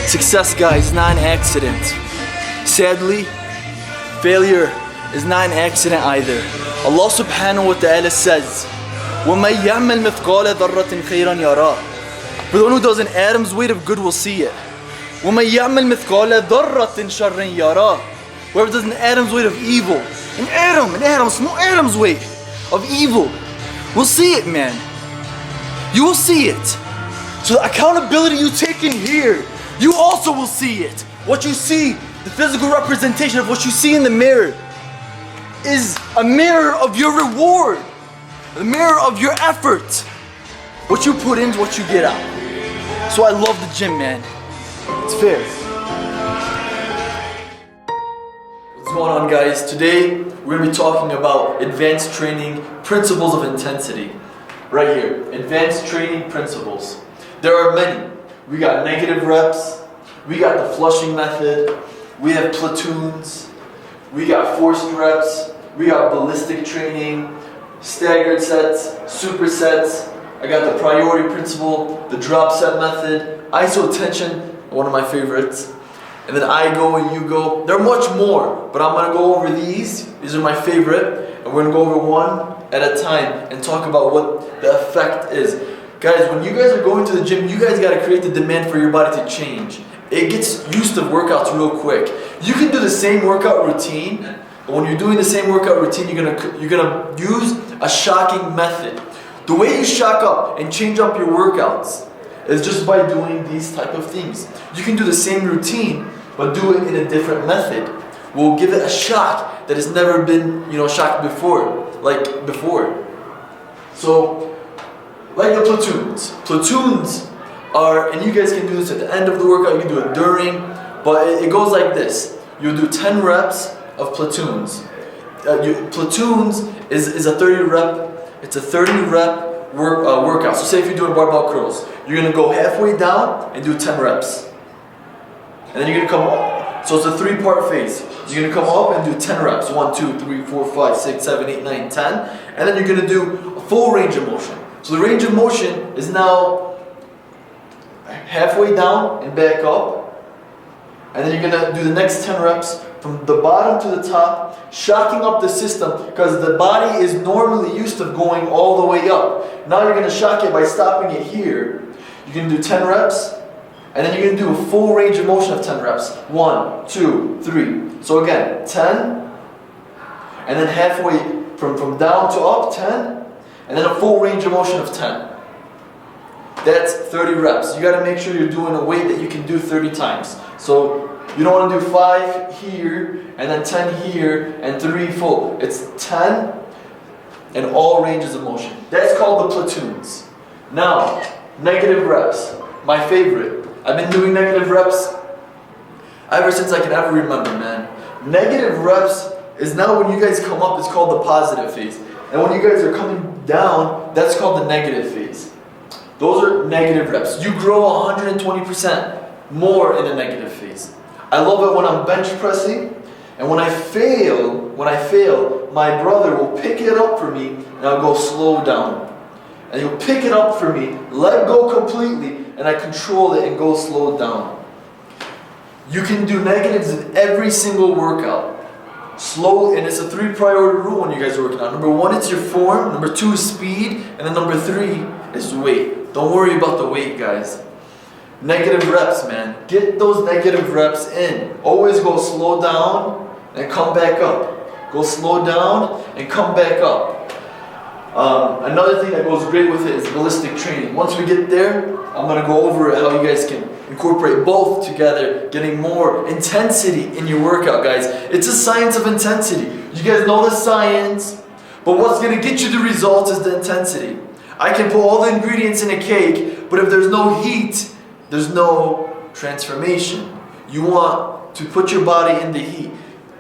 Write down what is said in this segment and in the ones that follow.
Success, guys, is not an accident. Sadly, failure is not an accident either. Allah subhanahu wa ta'ala says, وَمَن يَعْمَلْ مِثْقَالَ ذَرَّةٍ خَيْرًا يَرَهُ. For the one who does an atom's weight of good will see it. وَمَن يَعْمَلْ مِثْقَالَ ذَرَّةٍ شَرًّا يَرَهُ. Whoever does an atom's weight of evil, an atom, small atom's weight of evil, will see it, man. You will see it. So the accountability you take in here, you also will see it. What you see, the physical representation of what you see in the mirror, is a mirror of your reward, the mirror of your effort. What you put in is what you get out. So I love the gym, man. It's fair. What's going on, guys? Today we're going to be talking about advanced training principles of intensity. Right here, advanced training principles. There are many. We got negative reps, we got the flushing method, we have platoons, we got forced reps, we got ballistic training, staggered sets, supersets. I got the priority principle, the drop set method, iso tension, one of my favorites, and then I go and you go. There are much more, but I'm going to go over these. These are my favorite, and we're going to go over one at a time and talk about what the effect is. Guys, when you guys are going to the gym, you guys got to create the demand for your body to change. It gets used to workouts real quick. You can do the same workout routine, but when you're doing the same workout routine, you're gonna use a shocking method. The way you shock up and change up your workouts is just by doing these type of things. You can do the same routine, but do it in a different method. We'll give it a shock that has never been, shocked before, like before. So, like the platoons. Platoons are, and you guys can do this at the end of the workout, you can do it during, but it goes like this. You'll do 10 reps of platoons. Platoons is a 30 rep, it's a 30 rep workout. So say if you're doing barbell curls, you're gonna go halfway down and do 10 reps. And then you're gonna come up. So it's a 3-part phase. You're gonna come up and do 10 reps. 1, 2, 3, 4, 5, 6, 7, 8, 9, 10. And then you're gonna do a full range of motion. So the range of motion is now halfway down and back up. And then you're going to do the next 10 reps from the bottom to the top, shocking up the system because the body is normally used to going all the way up. Now you're going to shock it by stopping it here. You're going to do 10 reps and then you're going to do a full range of motion of 10 reps. 1, 2, 3. So again, 10 and then halfway from down to up, 10. And then a full range of motion of 10. That's 30 reps. You got to make sure you're doing a weight that you can do 30 times. So you don't want to do 5 here, and then 10 here, and 3 full. It's 10 and all ranges of motion. That's called the platoons. Now, negative reps. My favorite. I've been doing negative reps ever since I can ever remember, man. Negative reps is now when you guys come up, it's called the positive phase. And when you guys are coming down, that's called the negative phase. Those are negative reps. You grow 120% more in the negative phase. I love it when I'm bench pressing, and when I fail, my brother will pick it up for me, and I'll go slow down. And he'll pick it up for me, let go completely, and I control it and go slow down. You can do negatives in every single workout. Slow, and it's a 3 priority rule when you guys are working out. Number 1 is your form, number 2 is speed, and then number 3 is weight. Don't worry about the weight, guys. Negative reps, man. Get those negative reps in. Always go slow down and come back up. Go slow down and come back up. Another thing that goes great with it is ballistic training. Once we get there, I'm going to go over how you guys can incorporate both together, getting more intensity in your workout, guys. It's a science of intensity. You guys know the science, but what's going to get you the results is the intensity. I can put all the ingredients in a cake, but if there's no heat, there's no transformation. You want to put your body in the heat.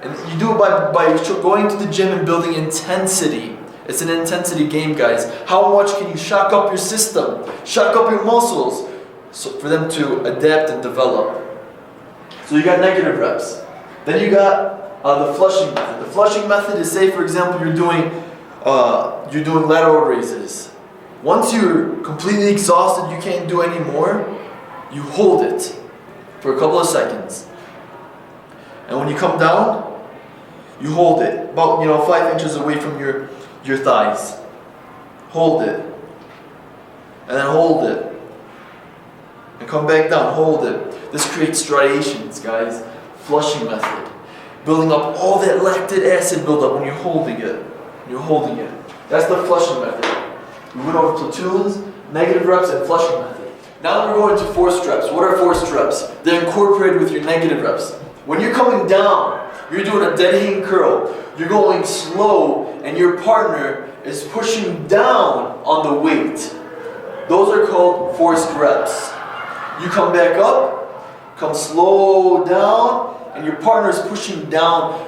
And you do it by going to the gym and building intensity. It's an intensity game, guys. How much can you shock up your system, shock up your muscles, so for them to adapt and develop? So you got negative reps. Then you got the flushing method. The flushing method is, say for example, you're doing lateral raises. Once you're completely exhausted, you can't do any more, you hold it. for a couple of seconds. And when you come down, you hold it about 5 inches away from your thighs. Hold it. And then hold it. And come back down, hold it. This creates striations, guys. Flushing method. Building up all that lactic acid buildup when you're holding it. That's the flushing method. We went over platoons, negative reps, and flushing method. Now we're going to forced reps. What are forced reps? They're incorporated with your negative reps. When you're coming down, you're doing a dead hang curl. You're going slow, and your partner is pushing down on the weight. Those are called forced reps. You come back up, come slow down, and your partner is pushing down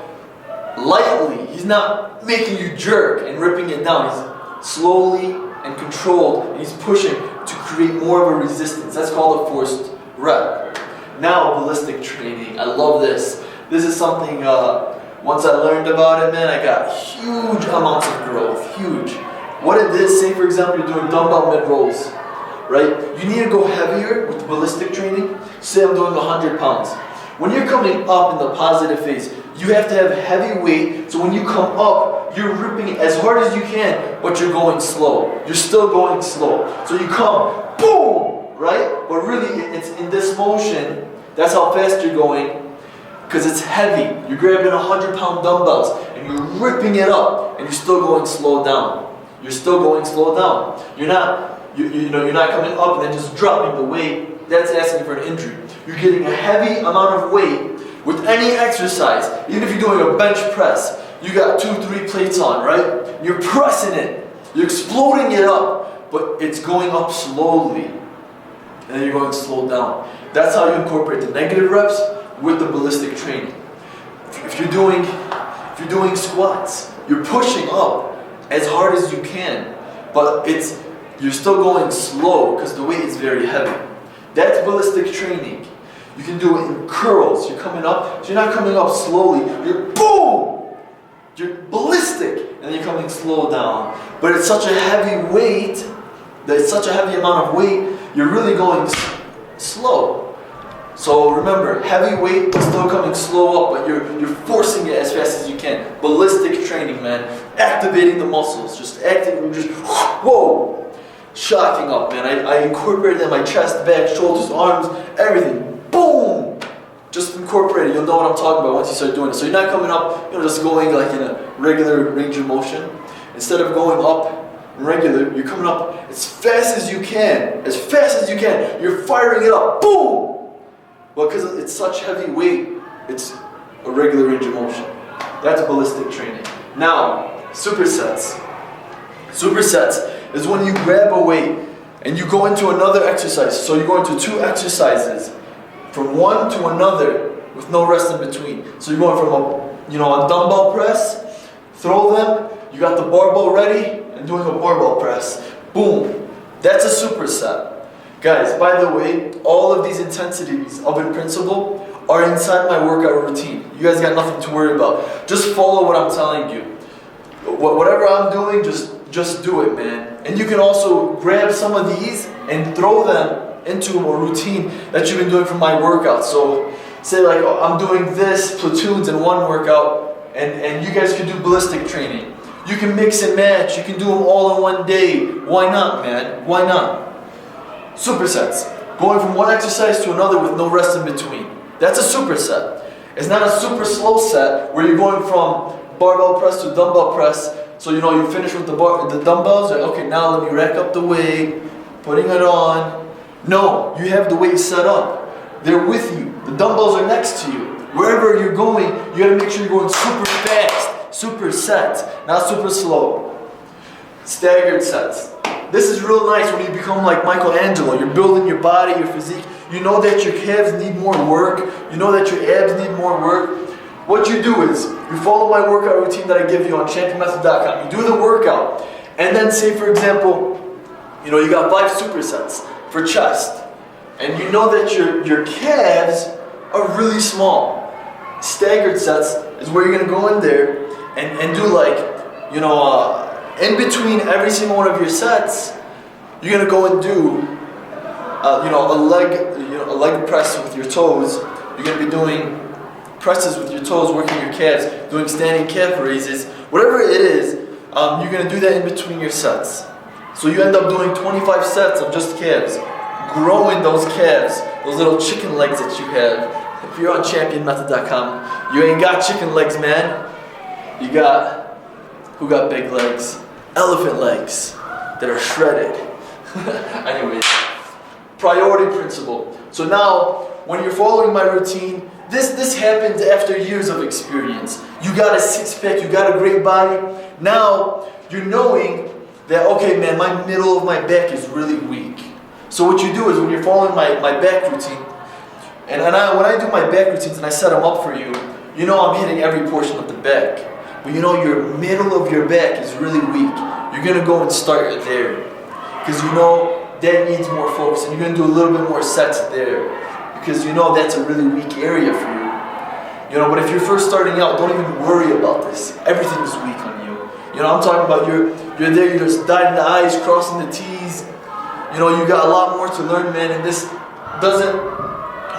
lightly. He's not making you jerk and ripping it down. He's slowly and controlled, and he's pushing to create more of a resistance. That's called a forced rep. Now, ballistic training. I love this. This is something, once I learned about it, man, I got huge amounts of growth. Huge. What it is, say for example, you're doing dumbbell mid rolls, right? You need to go heavier with ballistic training. Say I'm doing 100 pounds. When you're coming up in the positive phase, you have to have heavy weight, so when you come up, you're ripping it as hard as you can, but you're going slow. You're still going slow. So you come, boom, right? But really, it's in this motion, that's how fast you're going, because it's heavy. You're grabbing 100-pound dumbbells, and you're ripping it up, and you're still going slow down. You're still going slow down. You're not coming up and then just dropping the weight. That's asking for an injury. You're getting a heavy amount of weight with any exercise. Even if you're doing a bench press, you got 2-3 plates on, right? You're pressing it. You're exploding it up, but it's going up slowly. And then you're going slow down. That's how you incorporate the negative reps with the ballistic training. If you're doing squats, you're pushing up as hard as you can, but you're still going slow because the weight is very heavy. That's ballistic training. You can do it in curls. You're coming up, so you're not coming up slowly. You're boom! You're ballistic, and then you're coming slow down. But it's such a heavy weight, such a heavy amount of weight, you're really going slow. So remember, heavy weight, but still coming slow up, but you're forcing it as fast as you can. Ballistic training, man. Activating the muscles. Just whoa! Shocking up, man. I incorporated it in my chest, back, shoulders, arms, everything. Boom! Just incorporate it. You'll know what I'm talking about once you start doing it. So you're not coming up, just going like in a regular range of motion. Instead of going up regular, you're coming up as fast as you can. As fast as you can. You're firing it up. Boom! Well, because it's such heavy weight, it's a regular range of motion. That's ballistic training. Now, supersets. Supersets is when you grab a weight and you go into another exercise. So you go into 2 exercises from one to another with no rest in between. So you're going from a dumbbell press, throw them, you got the barbell ready, and doing a barbell press. Boom. That's a superset. Guys, by the way, all of these intensities of in principle are inside my workout routine. You guys got nothing to worry about. Just follow what I'm telling you. Whatever I'm doing, just do it, man. And you can also grab some of these and throw them into a routine that you've been doing from my workout. So say like, I'm doing this platoons in one workout, and you guys can do ballistic training. You can mix and match. You can do them all in one day. Why not, man? Why not? Supersets. Going from one exercise to another with no rest in between. That's a superset. It's not a super slow set where you're going from barbell press to dumbbell press. So you finish with the dumbbells. Okay, now let me rack up the weight, putting it on. No, you have the weight set up. They're with you. The dumbbells are next to you. Wherever you're going, you gotta make sure you're going super fast, super set, not super slow. Staggered sets. This is real nice when you become like Michelangelo. You're building your body, your physique. You know that your calves need more work. You know that your abs need more work. What you do is, you follow my workout routine that I give you on championmethod.com. You do the workout, and then say for example, you got 5 supersets for chest, and you know that your calves are really small. Staggered sets is where you're gonna go in there and do like, in between every single one of your sets, you're gonna go and do, a a leg press with your toes, you're going to be doing presses with your toes, working your calves, doing standing calf raises, whatever it is, you're going to do that in between your sets. So you end up doing 25 sets of just calves, growing those calves, those little chicken legs that you have. If you're on championmethod.com, you ain't got chicken legs, man. You got, who got big legs? Elephant legs that are shredded. Anyways, priority principle. So now, when you're following my routine, this happens after years of experience. You got a six-pack, you got a great body. Now, you're knowing that, okay man, my middle of my back is really weak. So what you do is when you're following my back routine, and when I do my back routines and I set them up for you, you know I'm hitting every portion of the back. But you know your middle of your back is really weak. You're going to go and start it there. Because you know that needs more focus, and you're going to do a little bit more sets there. Because you know that's a really weak area for you. You know, but if you're first starting out, don't even worry about this. Everything is weak on you. You know, I'm talking about you're there, you're just dotting the I's, crossing the T's. You know, you got a lot more to learn, man, and this doesn't,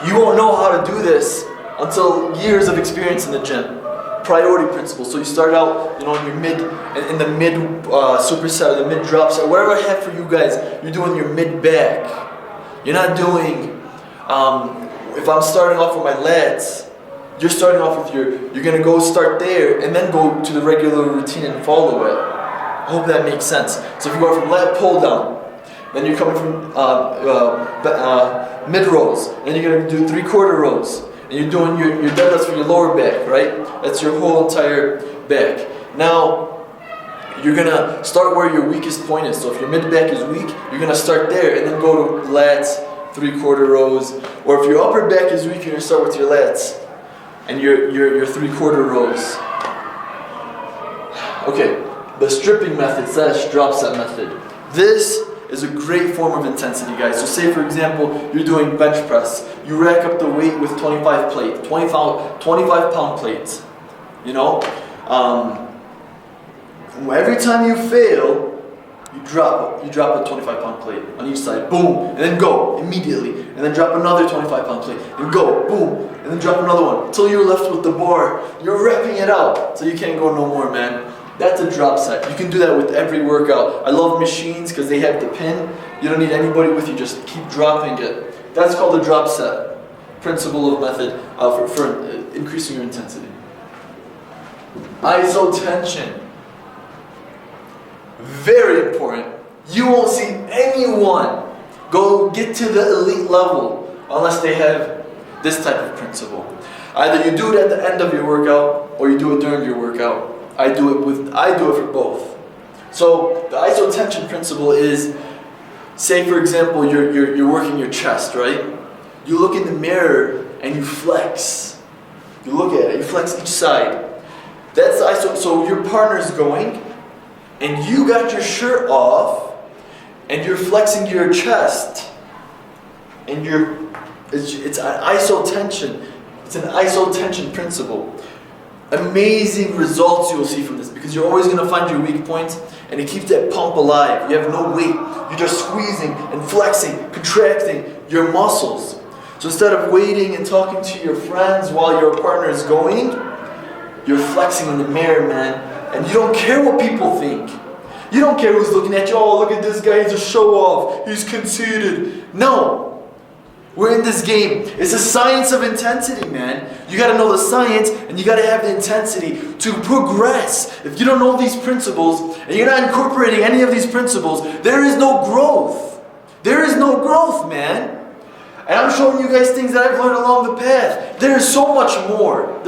you won't know how to do this until years of experience in the gym. Priority principle. So you start out, you know, in the mid superset, or the mid drop set, whatever I have for you guys, you're doing your mid back. You're not doing, if I'm starting off with my lats, you're starting off with you're going to go start there and then go to the regular routine and follow it. I hope that makes sense. So if you go from lat pull down, then you're coming from mid rows, then you're going to do 3/4 rows, and you're doing your deadlifts for your lower back, right? That's your whole entire back. Now, you're going to start where your weakest point is. So if your mid back is weak, you're going to start there and then go to lats, 3/4 rows. Or if your upper back is weak, you're going to start with your lats and your 3/4 rows. Okay, the stripping method / drop set method. This is a great form of intensity, guys. So say for example, you're doing bench press. You rack up the weight with 25 pound plates. You know? Every time you fail, you drop a 25 pound plate on each side, boom, and then go immediately, and then drop another 25 pound plate, and go, boom, and then drop another one, until you're left with the bar. You're wrapping it out, so you can't go no more, man. That's a drop set. You can do that with every workout. I love machines because they have the pin. You don't need anybody with you, just keep dropping it. That's called a drop set principle of method for increasing your intensity. Isotension. Very important. You won't see anyone go get to the elite level unless they have this type of principle. Either you do it at the end of your workout or you do it during your workout. I do it for both. So the isotension principle is, say for example you're working your chest, right? You look in the mirror and you flex. You look at it, you flex each side. That's the so your partner's going, and you got your shirt off, and you're flexing your chest, and it's an isotension. It's an isotension principle. Amazing results you will see from this, because you're always going to find your weak points, and it keeps that pump alive. You have no weight. You're just squeezing and flexing, contracting your muscles. So instead of waiting and talking to your friends while your partner is going, you're flexing in the mirror, man. And you don't care what people think. You don't care who's looking at you. Oh, look at this guy, he's a show-off. He's conceited. No. We're in this game. It's a science of intensity, man. You got to know the science, and you got to have the intensity to progress. If you don't know these principles, and you're not incorporating any of these principles, there is no growth. There is no growth, man. And I'm showing you guys things that I've learned along the path. There is so much more.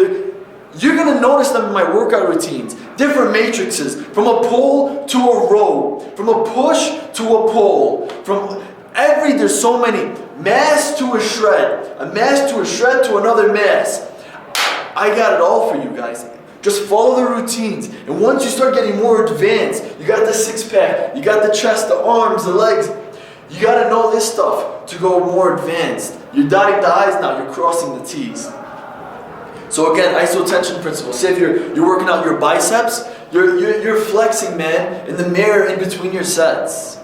You're going to notice them in my workout routines. Different matrices. From a pull to a row. From a push to a pull. There's so many. Mass to a shred. A mass to a shred to another mass. I got it all for you guys. Just follow the routines. And once you start getting more advanced, you got the six-pack, you got the chest, the arms, the legs. You got to know this stuff to go more advanced. You're dotting the I's now, you're crossing the T's. So again, isotension principle. Say if you're working out your biceps, you're flexing, man, in the mirror in between your sets.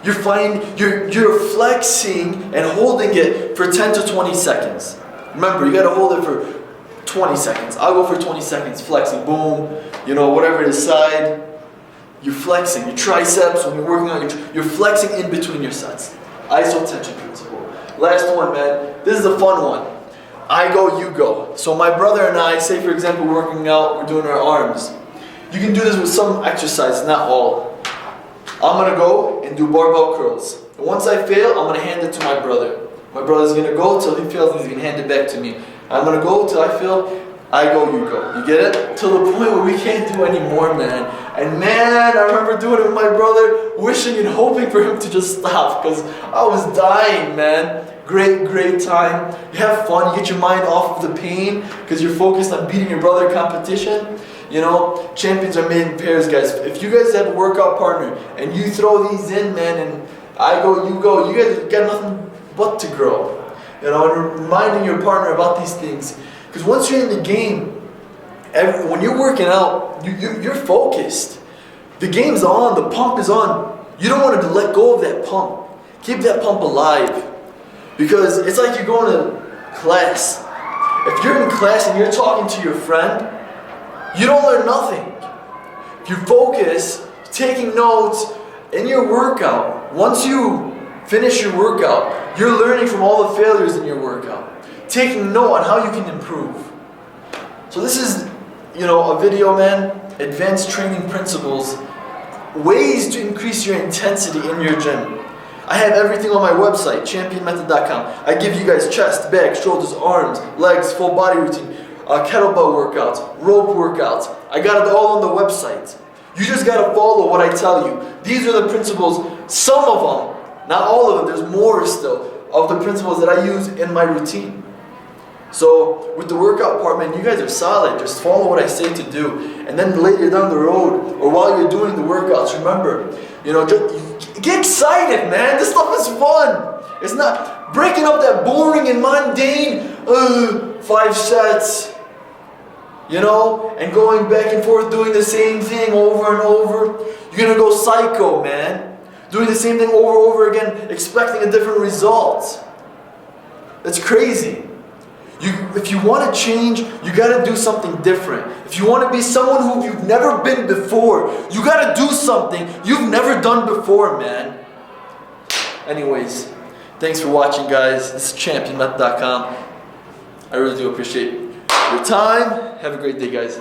You're flexing and holding it for 10 to 20 seconds. Remember, you gotta hold it for 20 seconds. I'll go for 20 seconds, flexing, boom, whatever it is, side. You're flexing, your triceps, when you're working on you're flexing in between your sets. Isotension principle. Last one, man. This is a fun one. I go, you go. So my brother and I, say for example, we're working out, we're doing our arms. You can do this with some exercises, not all. I'm gonna go and do barbell curls. And once I fail, I'm gonna hand it to my brother. My brother's gonna go till he fails and he's gonna hand it back to me. I'm gonna go till I fail, I go, you go. You get it? Till the point where we can't do anymore, man. And man, I remember doing it with my brother, wishing and hoping for him to just stop, because I was dying, man. Great time. You have fun, you get your mind off of the pain, because you're focused on beating your brother in competition. Champions are made in pairs, guys. If you guys have a workout partner and you throw these in, man, and I go, you go, you guys got nothing but to grow. And reminding your partner about these things. Because once you're in the game, when you're working out, you're focused. The game's on, the pump is on. You don't want to let go of that pump. Keep that pump alive. Because it's like you're going to class. If you're in class and you're talking to your friend, you don't learn nothing. If you focus, taking notes in your workout, once you finish your workout, you're learning from all the failures in your workout. Taking note on how you can improve. So this is, a video, man. Advanced training principles. Ways to increase your intensity in your gym. I have everything on my website, championmethod.com. I give you guys chest, back, shoulders, arms, legs, full body routine, kettlebell workouts, rope workouts. I got it all on the website. You just got to follow what I tell you. These are the principles, some of them, not all of them, there's more still, of the principles that I use in my routine. So with the workout part, man, you guys are solid. Just follow what I say to do. And then later down the road, or while you're doing the workouts, remember, just get excited, man. This stuff is fun. It's not breaking up that boring and mundane 5 sets, and going back and forth doing the same thing over and over. You're going to go psycho, man. Doing the same thing over and over again, expecting a different result. That's crazy. If you want to change, you got to do something different. If you want to be someone who you've never been before, you got to do something you've never done before, man. Anyways, thanks for watching, guys. This is championmethod.com. I really do appreciate your time. Have a great day, guys.